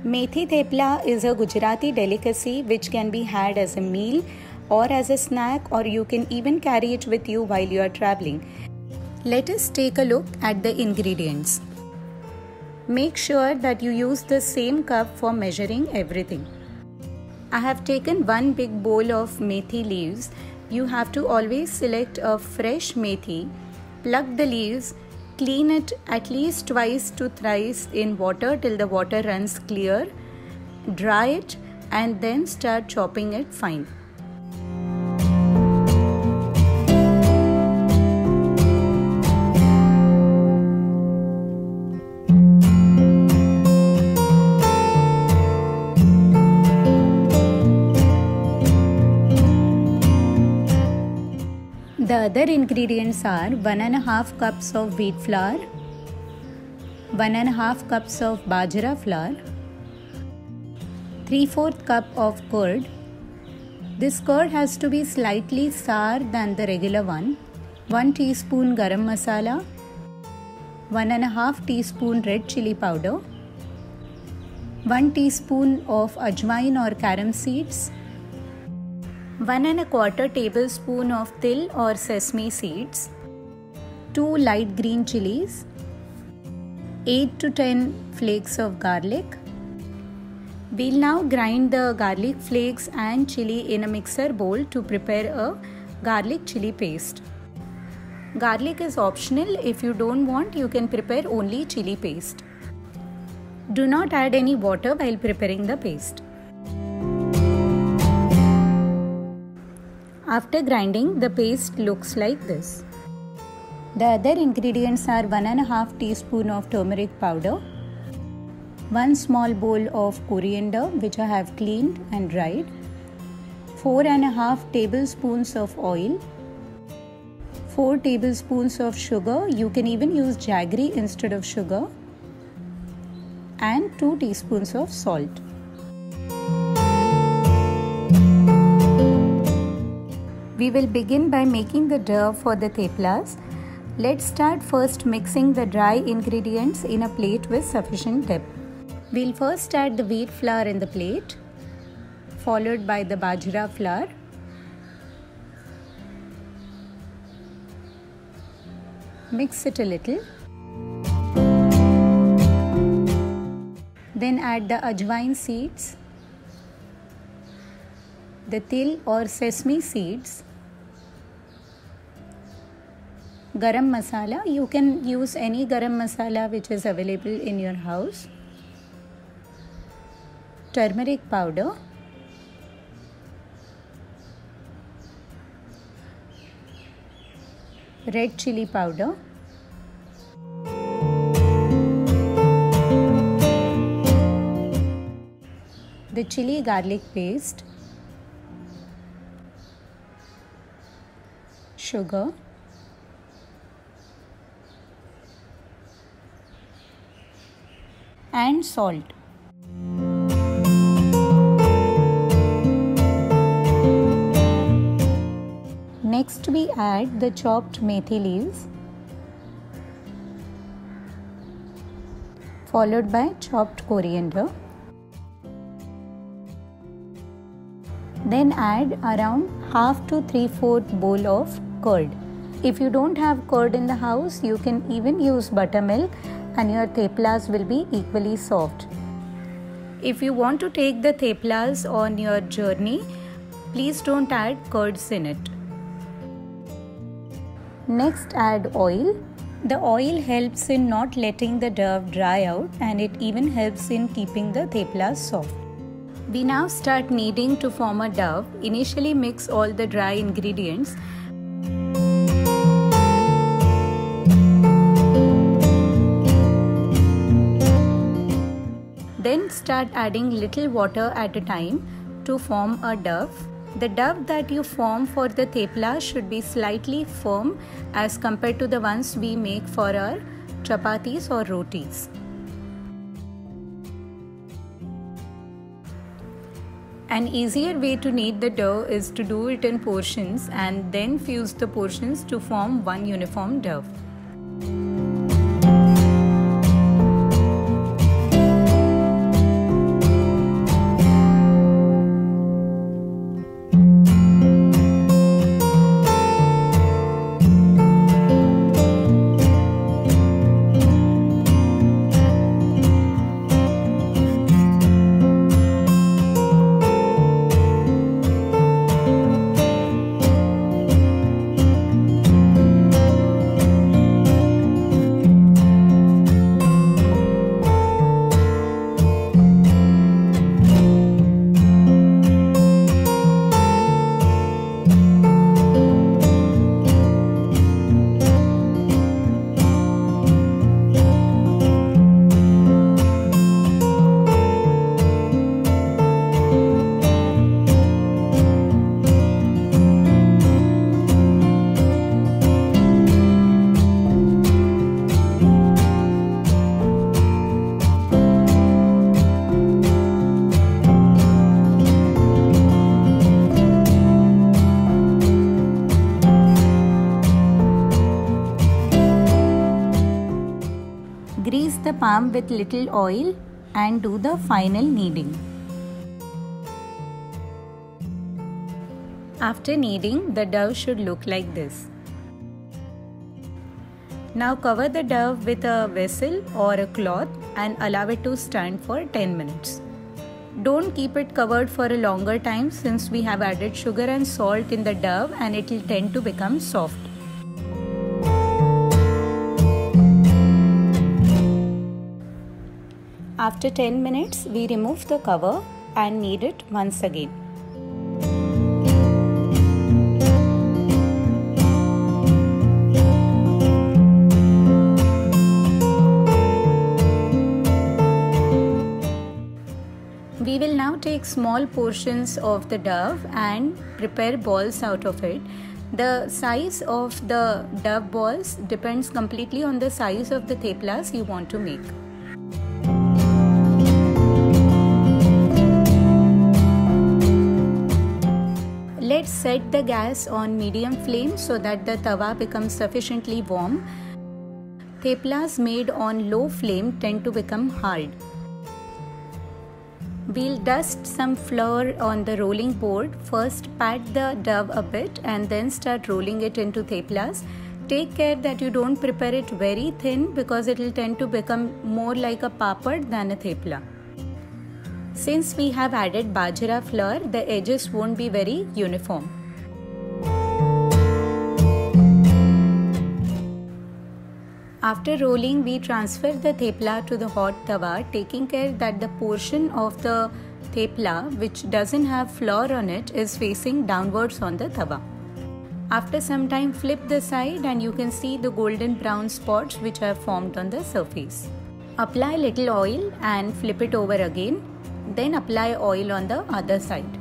Methi thepla is a Gujarati delicacy which can be had as a meal or as a snack, or you can even carry it with you while you are traveling. Let us take a look at the ingredients. Make sure that you use the same cup for measuring everything. I have taken one big bowl of methi leaves. You have to always select a fresh methi, pluck the leaves, clean it at least twice to thrice in water till the water runs clear, dry it, and then start chopping it fine. The other ingredients are 1.5 cups of wheat flour, 1.5 cups of bajra flour, 3/4 cup of curd. This curd has to be slightly sour than the regular one. 1 teaspoon garam masala, 1.5 teaspoon red chili powder, 1 teaspoon of ajwain or carom seeds, 1.25 tablespoon of til or sesame seeds, 2 light green chilies, 8 to 10 flakes of garlic. We'll now grind the garlic flakes and chili in a mixer bowl to prepare a garlic chili paste. Garlic is optional. If you don't want, you can prepare only chili paste. Do not add any water while preparing the paste. After grinding, the paste looks like this. The other ingredients are 1.5 teaspoon of turmeric powder, 1 small bowl of coriander which I have cleaned and dried, 4.5 tablespoons of oil, 4 tablespoons of sugar. You can even use jaggery instead of sugar, and 2 teaspoons of salt. We will begin by making the dough for the theplas. Let's start first mixing the dry ingredients in a plate with sufficient depth. We'll first add the wheat flour in the plate, followed by the bajra flour, mix it a little. Then add the ajwain seeds, the til or sesame seeds, garam masala. You can use any garam masala which is available in your house, turmeric powder, red chili powder, the chili garlic paste, sugar, and salt. Next we add the chopped methi leaves, followed by chopped coriander. Then add around 1/2 to 3/4 bowl of curd. If you don't have curd in the house, you can even use buttermilk and your theplas will be equally soft. If you want to take the theplas on your journey, please don't add curds in it. Next, add oil. The oil helps in not letting the dough dry out, and it even helps in keeping the theplas soft. We now start kneading to form a dough. Initially mix all the dry ingredients. Then start adding little water at a time to form a dough. The dough that you form for the thepla should be slightly firm as compared to the ones we make for our chapatis or rotis. An easier way to knead the dough is to do it in portions and then fuse the portions to form one uniform dough. palm with little oil and do the final kneading. After kneading, the dough should look like this. Now cover the dough with a vessel or a cloth and allow it to stand for 10 minutes. Don't keep it covered for a longer time since we have added sugar and salt in the dough and it will tend to become soft. After 10 minutes, we remove the cover and knead it once again. We will now take small portions of the dough and prepare balls out of it. The size of the dough balls depends completely on the size of the theplas you want to make. Let's set the gas on medium flame so that the tawa becomes sufficiently warm. Theplas made on low flame tend to become hard. We'll dust some flour on the rolling board. First pat the dough a bit and then start rolling it into theplas. Take care that you don't prepare it very thin because it will tend to become more like a papad than a thepla. Since we have added bajra flour, the edges won't be very uniform. After rolling, we transfer the thepla to the hot tawa, taking care that the portion of the thepla which doesn't have flour on it is facing downwards on the tawa. After some time, flip the side and you can see the golden brown spots which have formed on the surface. Apply little oil and flip it over again. Then apply oil on the other side.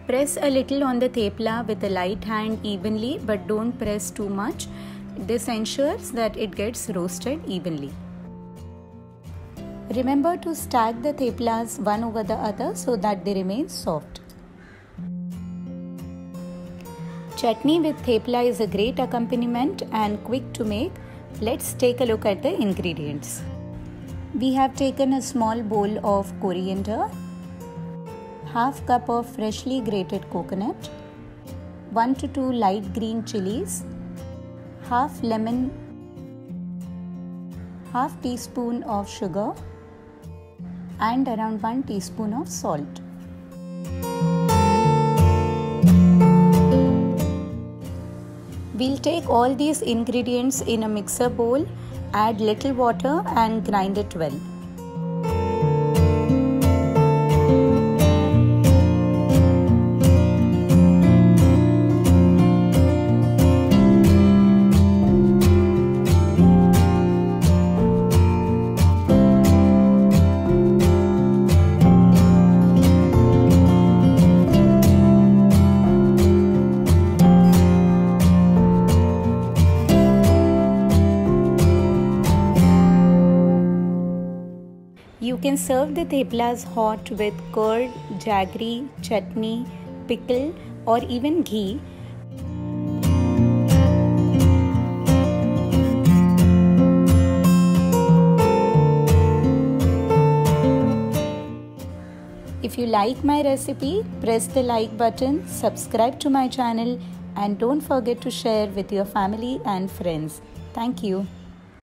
Press a little on the thepla with a light hand evenly, but don't press too much. This ensures that it gets roasted evenly. Remember to stack the theplas one over the other so that they remain soft. Chutney with thepla is a great accompaniment and quick to make. Let's take a look at the ingredients. We have taken a small bowl of coriander, half cup of freshly grated coconut, 1 to 2 light green chilies, half lemon, half teaspoon of sugar and around 1 teaspoon of salt. We'll take all these ingredients in a mixer bowl, add little water and grind it well. You can serve the theplas hot with curd, jaggery, chutney, pickle or even ghee. If you like my recipe, press the like button, subscribe to my channel and don't forget to share with your family and friends. Thank you.